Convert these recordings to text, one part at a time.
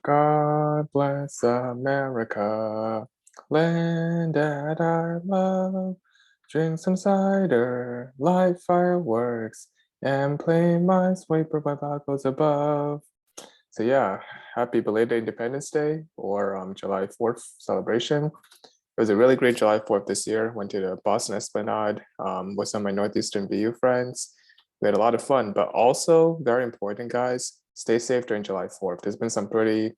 God bless America, land that I love. Drink some cider, light fireworks, and play Minesweeper by Algos above. So yeah, happy belated Independence Day or July 4th celebration. It was a really great July 4th this year. Went to the Boston Esplanade with some of my Northeastern BU friends. We had a lot of fun, but also very important, guys, stay safe during July 4th. There's been some pretty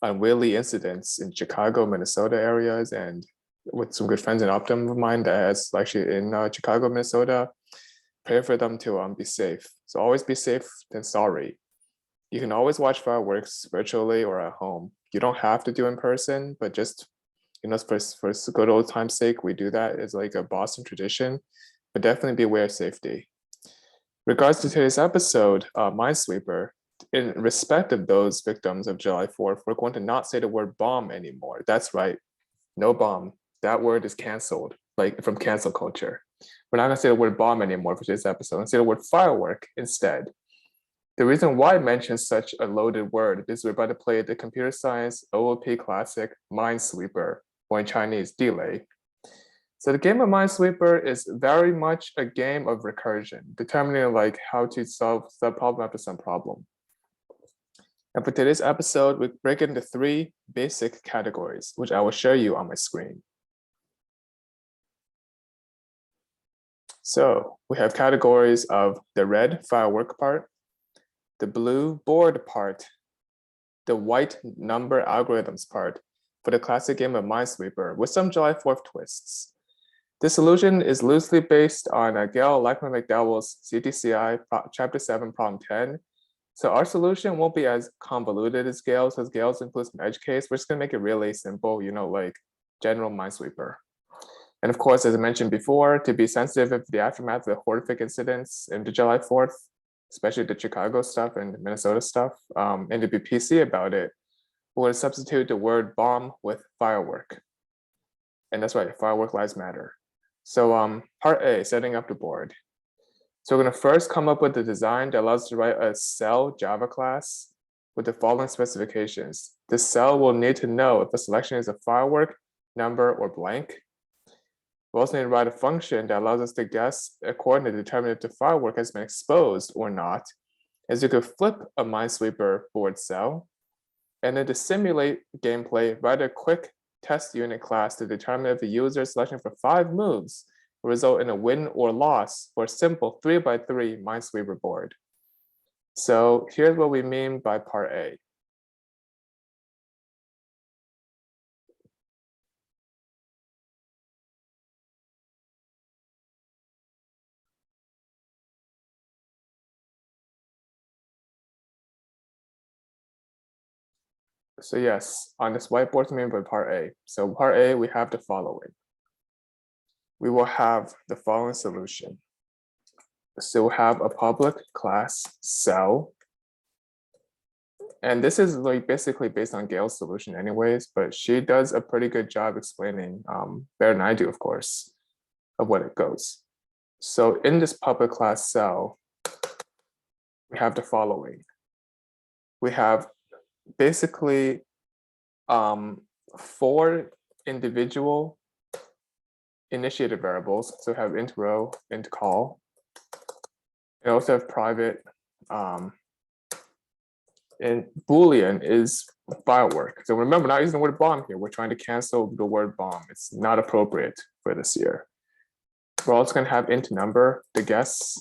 unwieldy incidents in Chicago, Minnesota areas, and with some good friends and Optum of mine that's actually in Chicago, Minnesota. Pray for them to be safe. So always be safe than sorry. You can always watch fireworks virtually or at home. You don't have to do in person, but just for good old time's sake, we do that. It's like a Boston tradition, but definitely be aware of safety. Regards to today's episode, Minesweeper, in respect of those victims of July 4th, we're going to not say the word bomb anymore. That's right, no bomb. That word is canceled, like from cancel culture. We're not going to say the word bomb anymore for today's episode. Let's say the word firework instead. The reason why I mention such a loaded word is we're about to play the computer science OOP classic Minesweeper, or in Chinese, delay. So the game of Minesweeper is very much a game of recursion, determining like how to solve sub-problem after some problem. And for today's episode, we break it into 3 basic categories, which I will show you on my screen. So we have categories of the red firework part, the blue board part, the white number algorithms part for the classic game of Minesweeper with some July 4th twists. This solution is loosely based on Gail Lachman-McDowell's CTCI Chapter 7, Problem 10. So our solution won't be as convoluted as Gail's, because Gail's includes some edge case. We're just going to make it really simple, like general Minesweeper. And of course, as I mentioned before, to be sensitive of the aftermath of the horrific incidents into July 4th, especially the Chicago stuff and Minnesota stuff, and to be PC about it, we're going to substitute the word bomb with firework. And that's right, firework lives matter. So part A, setting up the board. So we're going to first come up with the design that allows us to write a cell Java class with the following specifications. The cell will need to know if the selection is a firework, number, or blank. We also need to write a function that allows us to guess a coordinate to determine if the firework has been exposed or not, as you could flip a Minesweeper board cell. And then to simulate gameplay, write a quick test unit class to determine if the user's selection for 5 moves will result in a win or loss for a simple 3x3 Minesweeper board. So here's what we mean by part A. So yes, on this whiteboard, we mean by part A. So part A, we have the following. We will have the following solution. So we'll have a public class cell. And this is like basically based on Gail's solution anyways, but she does a pretty good job explaining, better than I do, of course, of what it goes. So in this public class cell, we have the following. We have basically 4 individual initiator variables. So we have int row, int call. We also have private, and Boolean is firework. So remember, not using the word bomb here. We're trying to cancel the word bomb. It's not appropriate for this year. We're also going to have int number, the guess.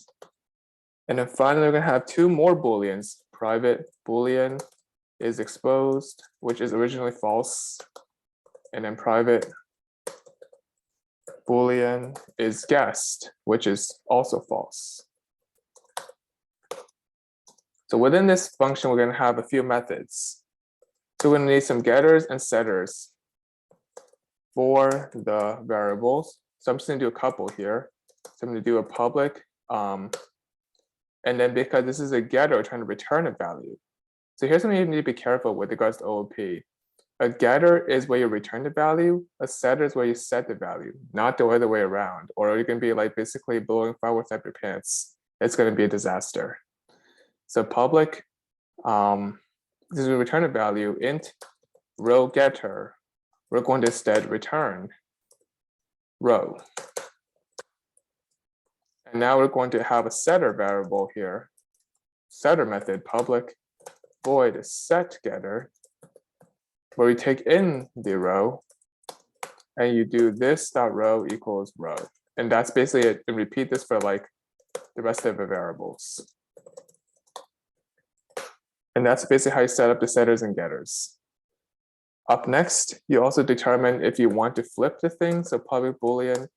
And then finally, we're going to have 2 more Booleans. Private Boolean is exposed, which is originally false. And then private Boolean is guessed, which is also false. So within this function, we're going to have a few methods. So we're going to need some getters and setters for the variables. So I'm just going to do a couple here. So I'm going to do a public, and then because this is a getter, we're trying to return a value. So here's something you need to be careful with regards to OOP. A getter is where you return the value. A setter is where you set the value, not the other way around. Or you can be like basically blowing fireworks up your pants. It's going to be a disaster. So public this is a return a value int row getter. We're going to instead return row. And now we're going to have a setter variable here, setter method public void set getter, where we take in the row and you do this dot row equals row. And that's basically it. And repeat this for like the rest of the variables. And that's basically how you set up the setters and getters. Up next, you also determine if you want to flip the thing. So public boolean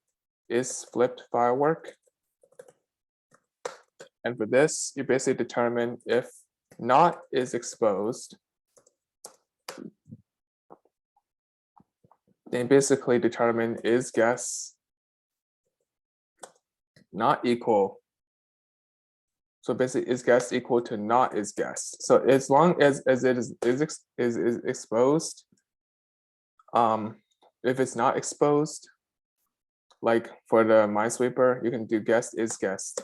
is flipped firework. And for this, you basically determine if not is exposed, then basically determine is guess not equal. So basically is guess equal to not is guess. So as long as it is exposed, if it's not exposed, like for the Minesweeper, you can do guessed is guessed.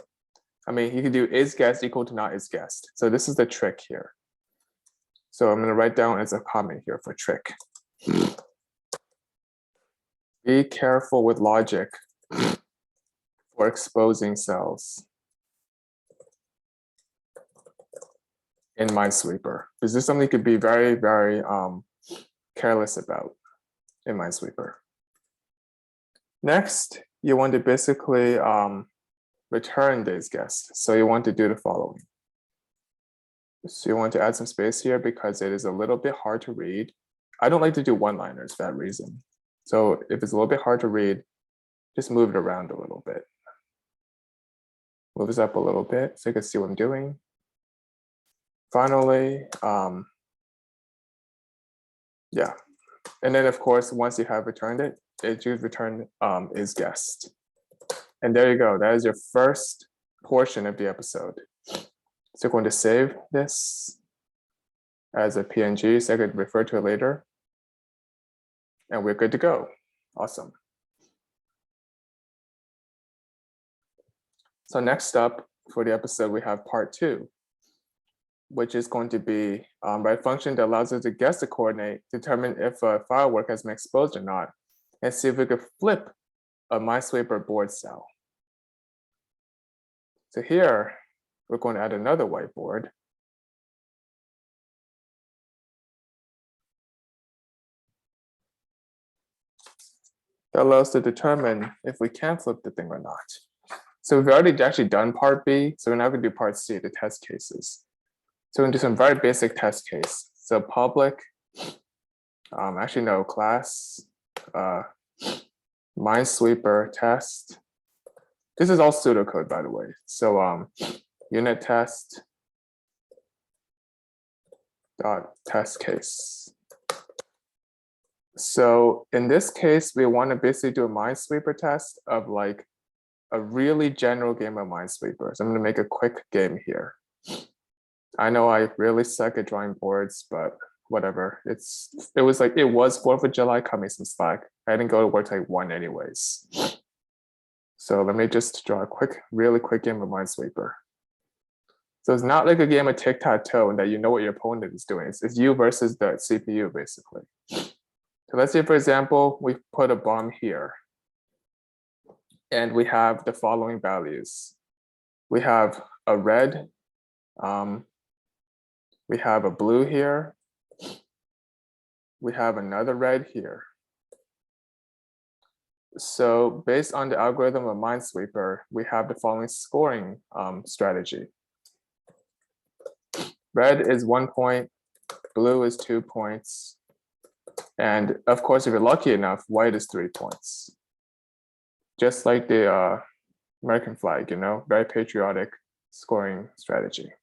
I mean, you can do is guessed equal to not is guessed. So this is the trick here. So I'm going to write down as a comment here for trick. Be careful with logic for exposing cells in Minesweeper. Because this is something you could be very, very careless about in Minesweeper. Next, you want to basically return this guest. So you want to do the following. So you want to add some space here because it is a little bit hard to read. I don't like to do one-liners for that reason. So if it's a little bit hard to read, just move it around a little bit. Move this up a little bit so you can see what I'm doing. Finally, yeah. And then of course, once you have returned it, it should return is guessed. And there you go. That is your first portion of the episode. So you're going to save this as a PNG so I could refer to it later. And we're good to go. Awesome. So next up for the episode, we have part 2, which is going to be a function that allows us to guess the coordinate, determine if a firework has been exposed or not, and see if we could flip a Minesweeper board cell. So here, we're going to add another whiteboard. That allows us to determine if we can flip the thing or not. So we've already actually done part B, so we're now going to do part C, the test cases. So we're going to do some very basic test case. So public, actually no, class, Minesweeper test. This is all pseudocode, by the way. So unit test dot test case. So in this case, we want to basically do a Minesweeper test of like a really general game of Minesweeper. So I'm going to make a quick game here. I know I really suck at drawing boards, but whatever. It was 4th of July, cut me some slack. I didn't go to work till like 1 anyways. So let me just draw a really quick game of Minesweeper. So it's not like a game of tic-tac-toe and that you know what your opponent is doing. It's you versus the CPU, basically. So let's say, for example, we put a bomb here. And we have the following values. We have a red. We have a blue here. We have another red here. So based on the algorithm of Minesweeper, we have the following scoring strategy. Red is 1 point, blue is 2 points. And of course, if you're lucky enough, white is 3 points. Just like the American flag, you know, very patriotic scoring strategy.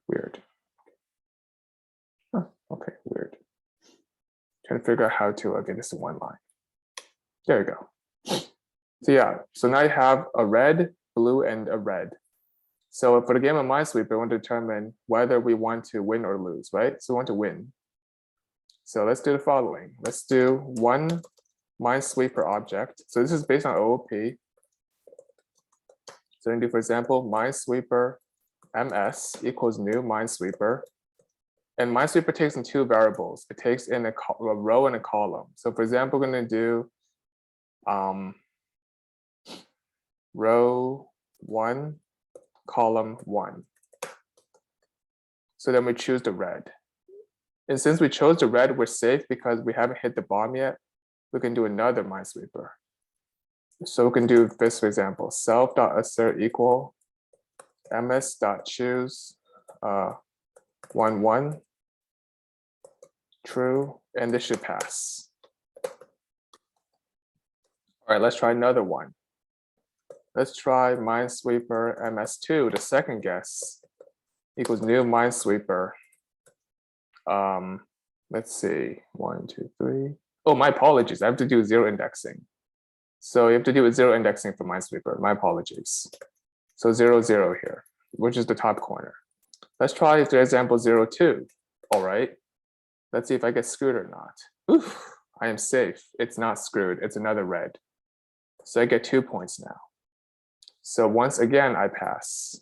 Weird. Huh, okay, weird. Trying to figure out how to get this in one line. There you go. So yeah, so now you have a red, blue, and a red. So for the game of Minesweeper, we want to determine whether we want to win or lose, right? So we want to win. So let's do the following. Let's do one Minesweeper object. So this is based on OOP. So we can do, for example, Minesweeper ms equals new Minesweeper. And Minesweeper takes in two variables. It takes in a row and a column. So for example, we're going to do row 1, column 1. So then we choose the red. And since we chose the red, we're safe because we haven't hit the bomb yet. We can do another Minesweeper. So we can do this, for example, self.assert equal ms.choose 1, 1, true, and this should pass. All right, let's try another one. Let's try Minesweeper ms2, the second guess, equals new Minesweeper. Let's see, 1, 2, 3. Oh, my apologies, I have to do 0 indexing. So you have to do with 0 indexing for Minesweeper, my apologies. So 0, 0 here, which is the top corner. Let's try the example 0, 2. All right, let's see if I get screwed or not. Oof, I am safe. It's not screwed, it's another red. So I get 2 points now. So once again, I pass.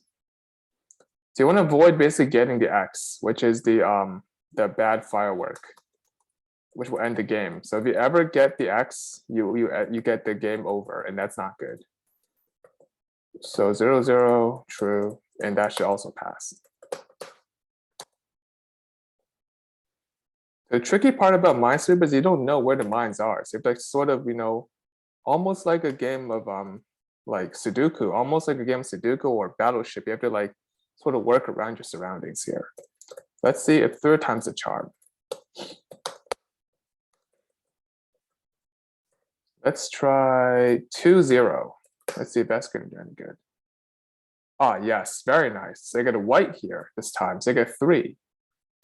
So you want to avoid basically getting the X, which is the bad firework, which will end the game. So if you ever get the X, you get the game over, and that's not good. So 0, 0, true, and that should also pass. The tricky part about Minesweeper is you don't know where the mines are. So it's like sort of, almost like a game of like Sudoku, almost like a game of Sudoku or Battleship. You have to like sort of work around your surroundings here. Let's see if 3 times the charm. Let's try 2, 0. Let's see if that's going to do any good. Ah, yes, very nice. So I get a white here this time. So I get 3.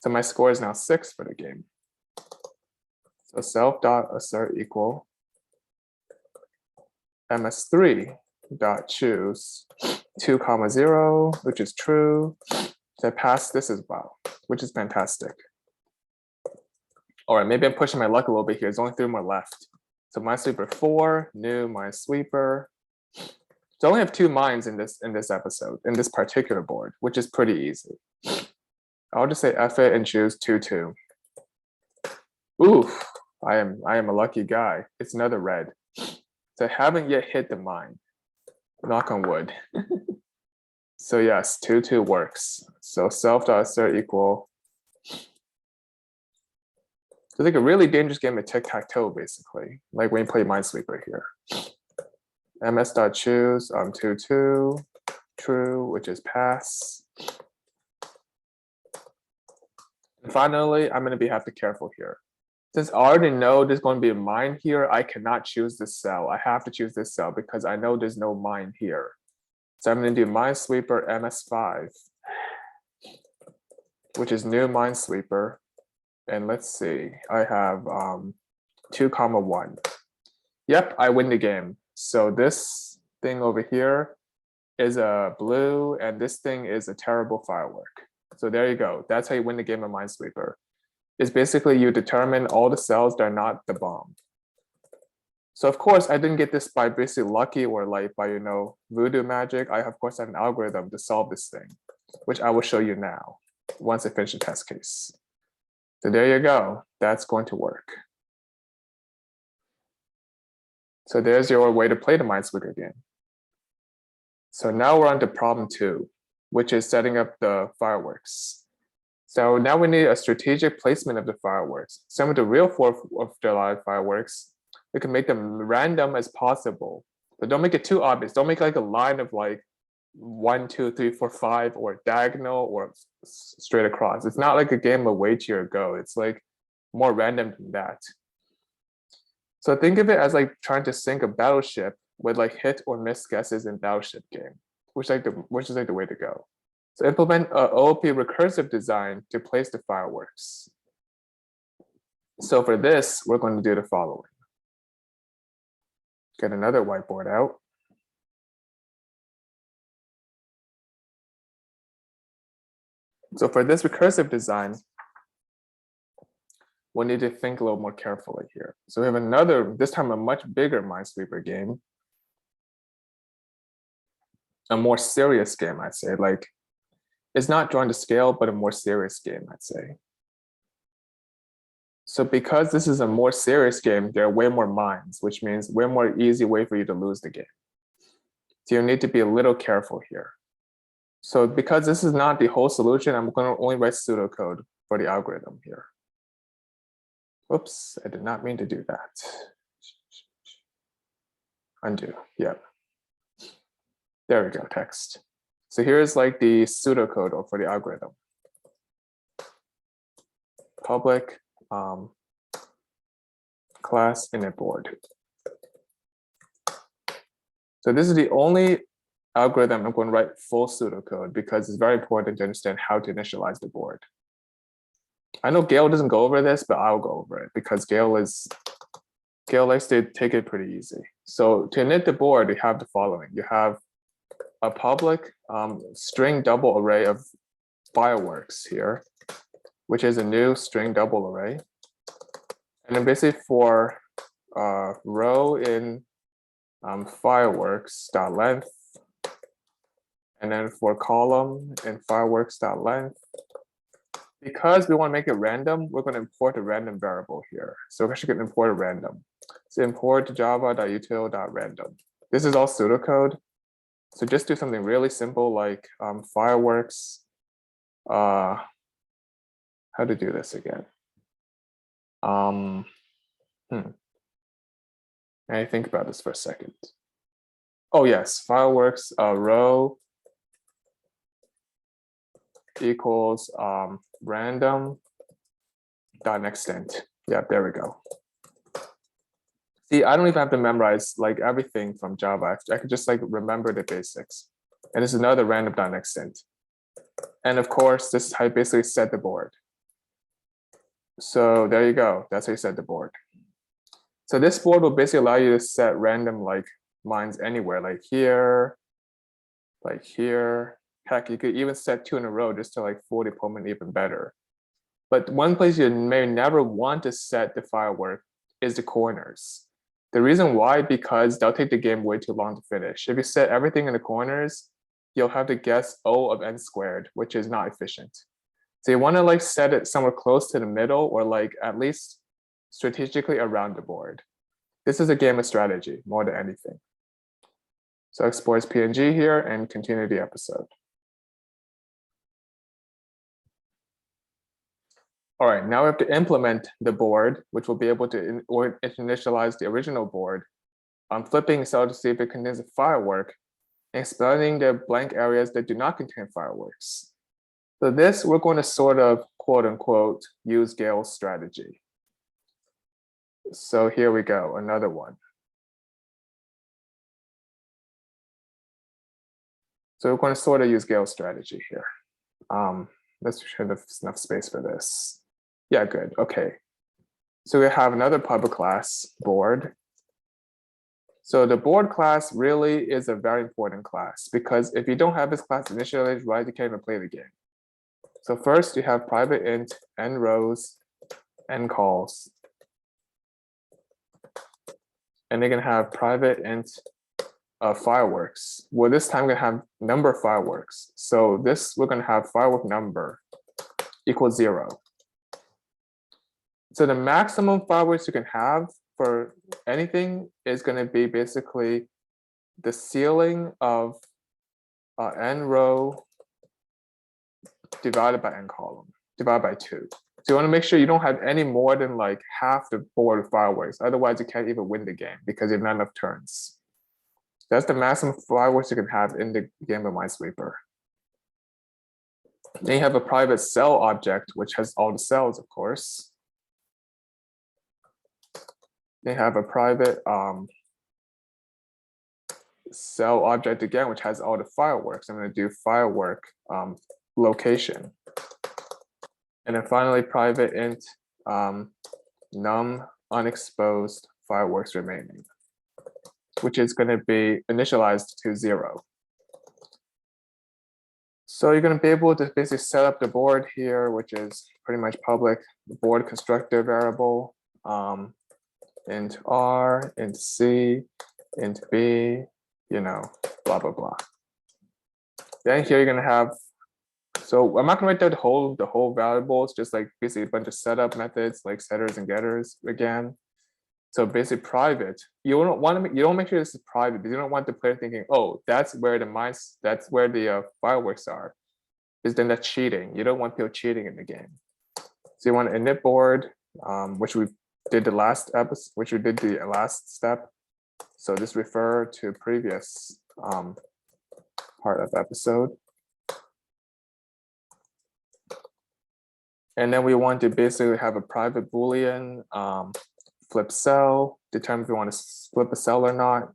So my score is now 6 for the game. So self.assert equal ms3.choose 2, 0, which is true. So I pass this as well, which is fantastic. All right, maybe I'm pushing my luck a little bit here. There's only 3 more left. So Minesweeper 4, new Minesweeper. So I only have 2 mines in this episode, in this particular board, which is pretty easy. I'll just say F it and choose 2, 2. Oof, I am a lucky guy. It's another red. So I haven't yet hit the mine. Knock on wood. So yes, 2, 2 works. So self.assert equal. It's like a really dangerous game of tic-tac-toe, basically, like when you play Minesweeper here. ms.choose 2, 2, true, which is pass. And finally, I'm going to have to be careful here. Since I already know there's going to be a mine here, I cannot choose this cell. I have to choose this cell because I know there's no mine here. So I'm going to do Minesweeper ms5, which is new Minesweeper. And let's see, I have 2, 1. Yep, I win the game. So this thing over here is a blue, and this thing is a terrible firework. So there you go. That's how you win the game of Minesweeper. It's basically you determine all the cells that are not the bomb. So of course, I didn't get this by basically lucky or like by, voodoo magic. I, of course, have an algorithm to solve this thing, which I will show you now once I finish the test case. So there you go. That's going to work. So there's your way to play the Minesweeper game. So now we're on to problem 2, which is setting up the fireworks. So now we need a strategic placement of the fireworks. Some of the real 4th of July fireworks, we can make them random as possible, but don't make it too obvious. Don't make like a line of like 1, 2, 3, 4, 5, or diagonal or straight across. It's not like a game of wait your go. It's like more random than that. So think of it as like trying to sync a Battleship with like hit or miss guesses in Battleship game, which is like the way to go. So implement a OOP recursive design to place the fireworks. So for this, we're going to do the following. Get another whiteboard out. So for this recursive design, we'll need to think a little more carefully here. So we have another, this time a much bigger Minesweeper game. A more serious game, I'd say. Like is not drawn to scale, but a more serious game, I'd say. So because this is a more serious game, there are way more mines, which means way more easy way for you to lose the game. So you need to be a little careful here. So because this is not the whole solution, I'm going to only write pseudocode for the algorithm here. Whoops, I did not mean to do that. Undo, yeah. There we go, text. So here's like the pseudocode for the algorithm. Public class init board. So this is the only algorithm I'm going to write full pseudocode because it's very important to understand how to initialize the board. I know Gail doesn't go over this, but I'll go over it because Gail likes to take it pretty easy. So to init the board, you have the following. You have a public string double array of fireworks here, which is a new string double array. And then basically for row in fireworks.length, and then for column in fireworks.length, because we want to make it random, we're going to import a random variable here. So we're actually going to import a random. So import java.util.random. This is all pseudocode. So just do something really simple like fireworks. How to do this again? I think about this for a second. Oh yes, fireworks row equals random dot extent. Yeah, there we go. See, I don't even have to memorize like everything from Java. I could just like remember the basics. And this is another random dot extent. And of course, this is how you basically set the board. So there you go. That's how you set the board. So this board will basically allow you to set random like mines anywhere, like here, like here. Heck, you could even set 2 in a row just to like fool the opponent even better. But one place you may never want to set the firework is the corners. The reason why, because they'll take the game way too long to finish. If you set everything in the corners, you'll have to guess O of n squared, which is not efficient. So you want to like set it somewhere close to the middle or like at least strategically around the board. This is a game of strategy more than anything. So export as PNG here and continue the episode. All right, now we have to implement the board, which will be able to initialize the original board. I'm flipping cell to see if it contains a firework, and expanding the blank areas that do not contain fireworks. So this, we're going to sort of, quote unquote, use Gail's strategy. So here we go, another one. So we're going to sort of use Gail's strategy here. Let's have enough space for this. Yeah, good, okay. So we have another public class, board. So the board class really is a very important class because if you don't have this class initialized right, you can't even play the game. So first you have private int, n rows, n calls. And they're gonna have private int fireworks. Well, this time we're gonna have number of fireworks. So this, we're gonna have firework number equals 0. So the maximum fireworks you can have for anything is going to be basically the ceiling of n row divided by n column, divided by 2. So you want to make sure you don't have any more than like half the board of fireworks. Otherwise, you can't even win the game because you have not enough turns. That's the maximum fireworks you can have in the game of Minesweeper. Then you have a private cell object, which has all the cells, of course. They have a private cell object again, which has all the fireworks. I'm going to do firework location. And then finally, private int num unexposed fireworks remaining, which is going to be initialized to 0. So you're going to be able to basically set up the board here, which is pretty much public, the board constructor variable. Int R, int C, int B, you know, blah, blah, blah. Then here you're going to have So I'm not gonna write down the whole variables, just like basically a bunch of setup methods like setters and getters again. So basically private, you don't make sure this is private, because you don't want the player thinking, oh, that's where the fireworks are. Because then that's cheating. You don't want people cheating in the game. So you want an init board, which we did the last episode, which we did the last step. So just refer to previous part of episode. And then we want to basically have a private Boolean, flip cell, determine if we want to flip a cell or not.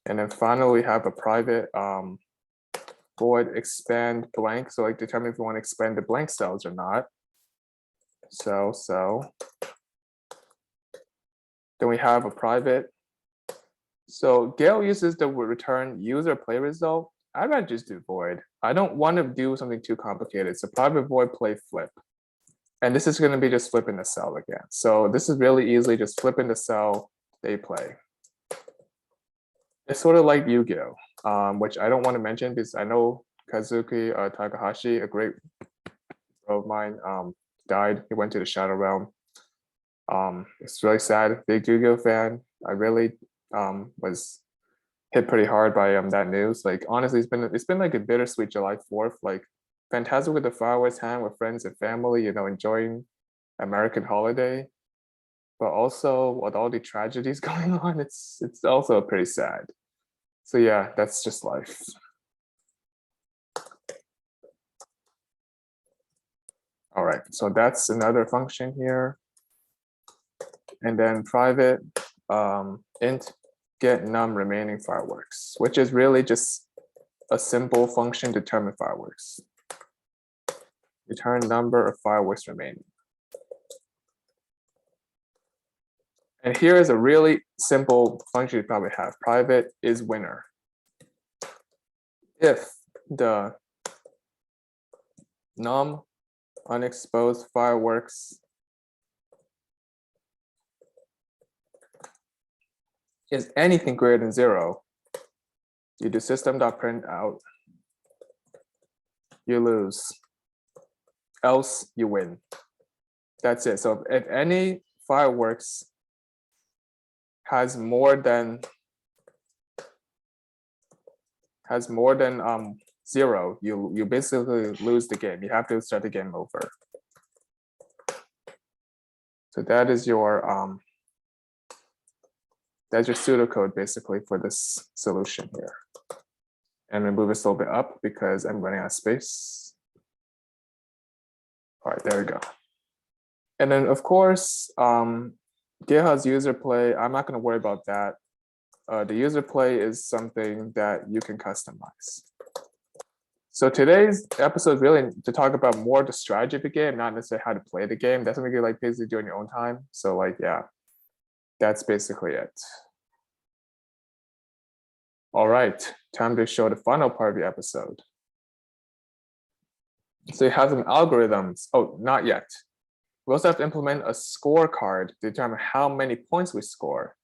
And then finally, we have a private void expand blank. So like determine if we want to expand the blank cells or not. So. Then we have a private. So Gale uses the return user play result. I'd rather just do void. I don't want to do something too complicated. So private void play flip. And this is going to be just flipping the cell again. So this is really easily just flipping the cell they play. It's sort of like Yu-Gi-Oh, which I don't want to mention because I know Kazuki Takahashi, a great bro of mine, died. He went to the Shadow Realm. It's really sad. Big Yu-Gi-Oh fan. I really was hit pretty hard by that news. Like honestly, it's been like a bittersweet July 4th. Like fantastic with the fireworks, hand with friends and family, enjoying American holiday. But also with all the tragedies going on, it's also pretty sad. So yeah, that's just life. All right, so that's another function here. And then private int get num remaining fireworks, which is really just a simple function determine fireworks. Return number of fireworks remaining. And here is a really simple function you probably have. Private is winner. If the num unexposed fireworks is anything greater than 0, you do system.print out, you lose, else you win. That's it. So if any fireworks has more than 0, you basically lose the game. You have to start the game over. So that is your that's your pseudocode basically for this solution here. And I'm gonna move this a little bit up because I'm running out of space. All right, there we go. And then of course, GitHub's user play, I'm not gonna worry about that. The user play is something that you can customize. So today's episode is really to talk about more the strategy of the game, not necessarily how to play the game. That's something you like basically do in your own time. So like, yeah, that's basically it. All right, time to show the final part of the episode. So you have some algorithms. Oh, not yet. We also have to implement a scorecard to determine how many points we score.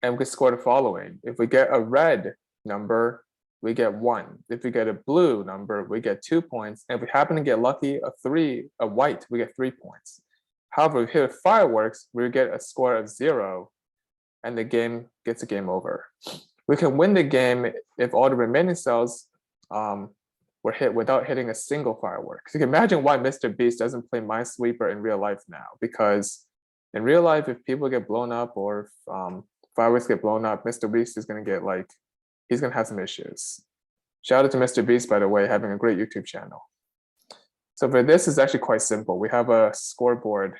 And we can score the following. If we get a red number, we get 1. If we get a blue number, we get 2 points. And if we happen to get lucky, a white, we get 3 points. However, if we hit fireworks, we get a score of 0, and the game gets a game over. We can win the game if all the remaining cells were hit without hitting a single firework. So you can imagine why Mr. Beast doesn't play Minesweeper in real life now, because in real life, if people get blown up or if fireworks get blown up, Mr. Beast is gonna get he's gonna have some issues. Shout out to Mr. Beast, by the way, having a great YouTube channel. So for this, it's actually quite simple. We have a scoreboard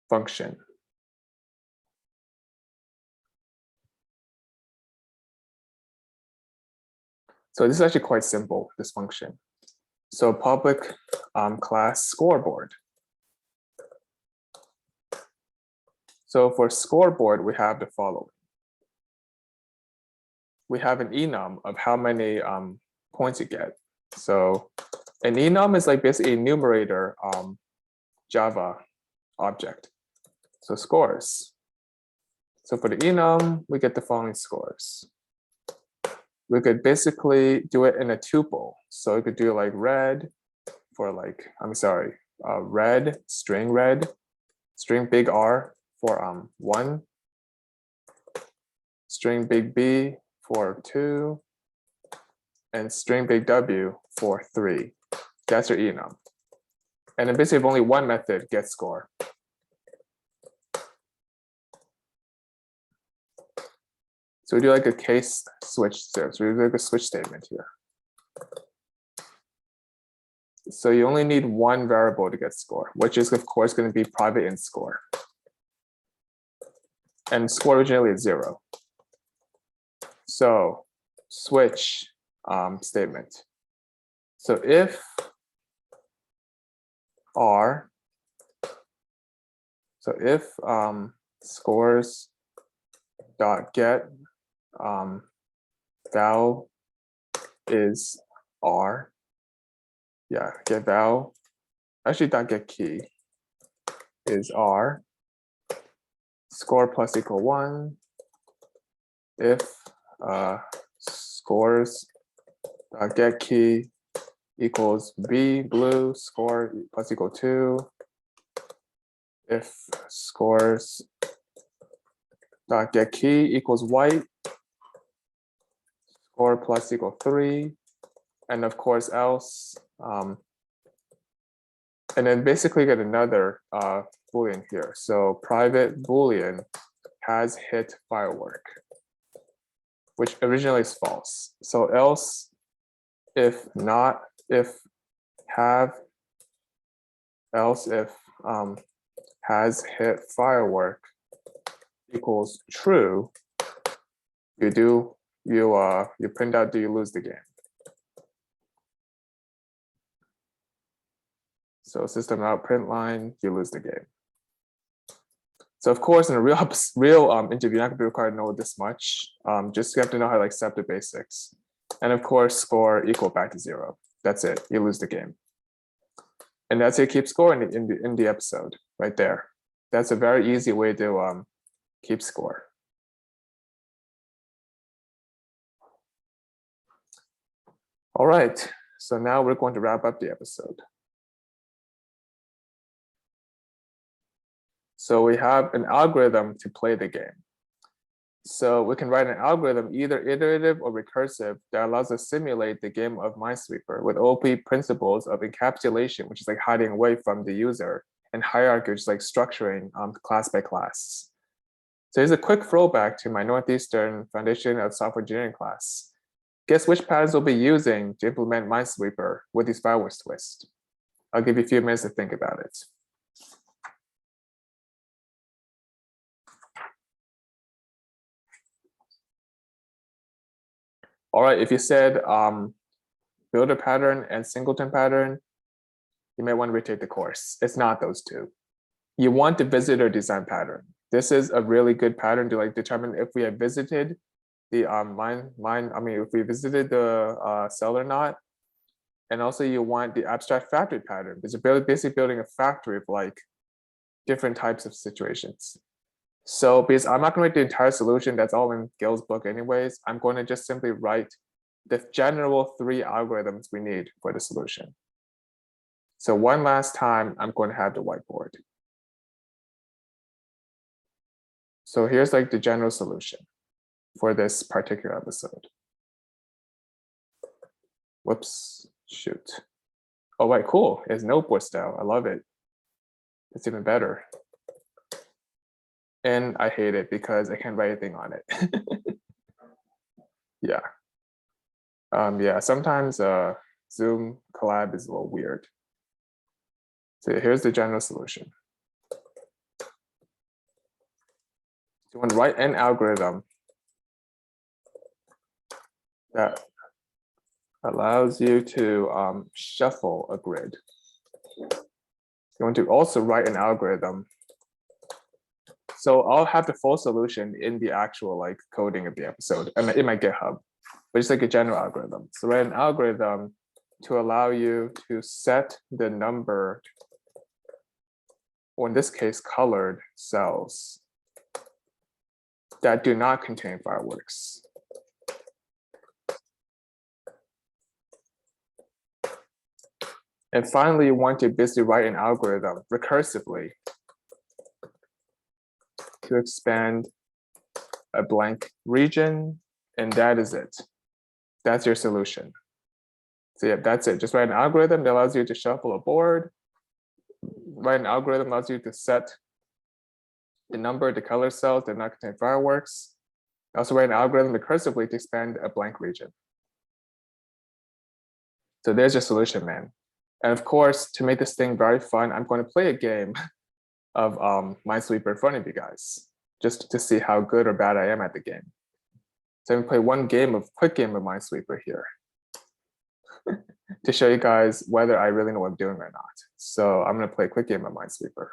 function. So this is actually quite simple, this function. So public class scoreboard. So for scoreboard, we have the following. We have an enum of how many points you get. So an enum is like basically a numerator Java object. So scores. So for the enum, we get the following scores. we could basically do it in a tuple. So we could do like red for like, red, string big R for 1, string big B for 2, and string big W for 3. That's your enum. And then basically only one method gets score. So we do like a case switch there. So we do like a switch statement here. So you only need one variable to get score, which is of course going to be private int score. And score originally is 0. So switch statement. So if R, so if scores dot get val is R, yeah, get val, actually dot get key is R, score plus equal 1, if scores dot get key equals B, blue, score plus equal 2, if scores dot get key equals white, score plus equal 3, and of course else, and then basically get another Boolean here. So private Boolean has hit firework, which originally is false. So else, if not, if have, else if has hit firework equals true, you print out, do you lose the game? So system out print line, you lose the game. So of course, in a real interview, you're not gonna be required to know this much. Just you have to know how to like set the basics. And of course, score equal back to 0. That's it, you lose the game. And that's how you keep score in the episode, right there. That's a very easy way to keep score. All right, so now we're going to wrap up the episode. So we have an algorithm to play the game. So we can write an algorithm, either iterative or recursive, that allows us to simulate the game of Minesweeper with OP principles of encapsulation, which is like hiding away from the user, and hierarchy, which is like structuring class by class. So here's a quick throwback to my Northeastern Foundation of Software Engineering class. Guess which patterns we'll be using to implement Minesweeper with these fireworks twists? I'll give you a few minutes to think about it. All right, if you said builder pattern and singleton pattern, you may want to retake the course. It's not those two. You want the visitor design pattern. This is a really good pattern to like determine if we have visited the if we visited the cell or not. And also you want the abstract factory pattern, because you're basically building a factory of like different types of situations. So because I'm not going to write the entire solution, that's all in Gil's book anyways, I'm going to just simply write the general 3 algorithms we need for the solution. So one last time, I'm going to have the whiteboard. So here's like the general solution for this particular episode. Whoops, shoot. Oh, right, cool. It's notebook style. I love it. It's even better. And I hate it because I can't write anything on it. Yeah. Yeah, sometimes Zoom collab is a little weird. So here's the general solution. You want to write an algorithm that allows you to shuffle a grid. You want to also write an algorithm. So I'll have the full solution in the actual like coding of the episode and in my GitHub, but it's like a general algorithm. So write an algorithm to allow you to set the number, or in this case, colored cells that do not contain fireworks. And finally, you want to basically write an algorithm recursively to expand a blank region, and that is it. That's your solution. So yeah, that's it. Just write an algorithm that allows you to shuffle a board. Write an algorithm allows you to set the number, the color cells that not contain fireworks. Also write an algorithm recursively to expand a blank region. So there's your solution, man. And of course, to make this thing very fun, I'm going to play a game of Minesweeper in front of you guys, just to see how good or bad I am at the game. So I'm going to play one quick game of Minesweeper here to show you guys whether I really know what I'm doing or not. So I'm going to play a quick game of Minesweeper.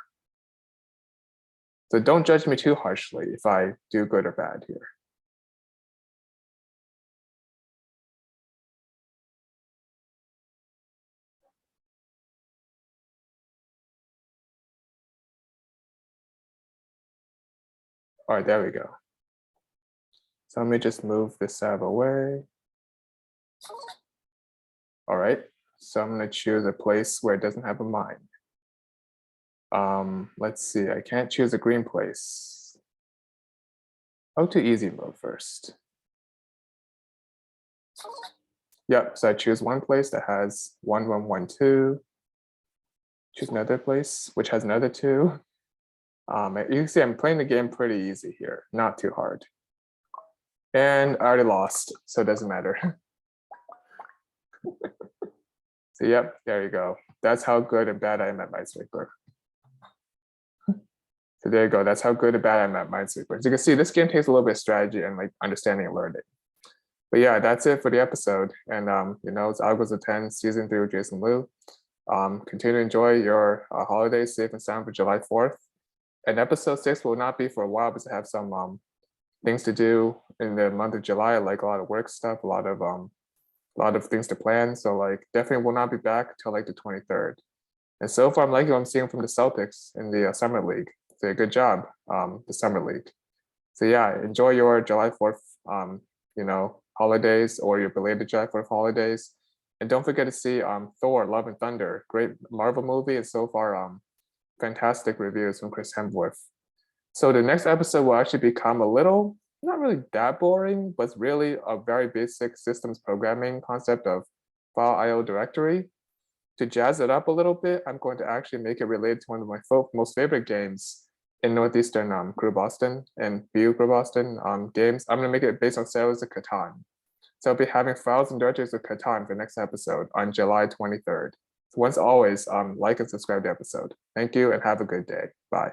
So don't judge me too harshly if I do good or bad here. All right, there we go. So let me just move this out of the way. All right, so I'm going to choose a place where it doesn't have a mine. Let's see, I can't choose a green place. I'll do easy mode first. Yep, so I choose one place that has 1, 1, 1, 2. Choose another place which has another 2. You can see I'm playing the game pretty easy here, not too hard. And I already lost, so it doesn't matter. So yep, there you go. That's how good and bad I am at Minesweeper. So there you go. That's how good or bad I'm at Minesweeper. As you can see, this game takes a little bit of strategy and like understanding and learning. But yeah, that's it for the episode. And you know, it's Algos of 10, season 3 with Jason Liu. Continue to enjoy your holidays, safe and sound for July 4th. And episode 6 will not be for a while because I have some things to do in the month of July, like a lot of work stuff, a lot of things to plan. So like definitely will not be back till like the 23rd. And so far I'm liking what I'm seeing from the Celtics in the Summer League. So good job, the Summer League. So yeah, enjoy your July 4th, you know, holidays or your belated July 4th holidays. And don't forget to see Thor, Love and Thunder, great Marvel movie. And so far, fantastic reviews from Chris Hemsworth. So the next episode will actually become a little, not really that boring, but really a very basic systems programming concept of file IO directory. To jazz it up a little bit, I'm going to actually make it related to one of my most favorite games in Northeastern Crew Boston and BU Crew Boston games. I'm going to make it based on Settlers of Catan. So I'll be having files and directories of Catan for the next episode on July 23rd. So once always, like and subscribe to the episode. Thank you and have a good day. Bye.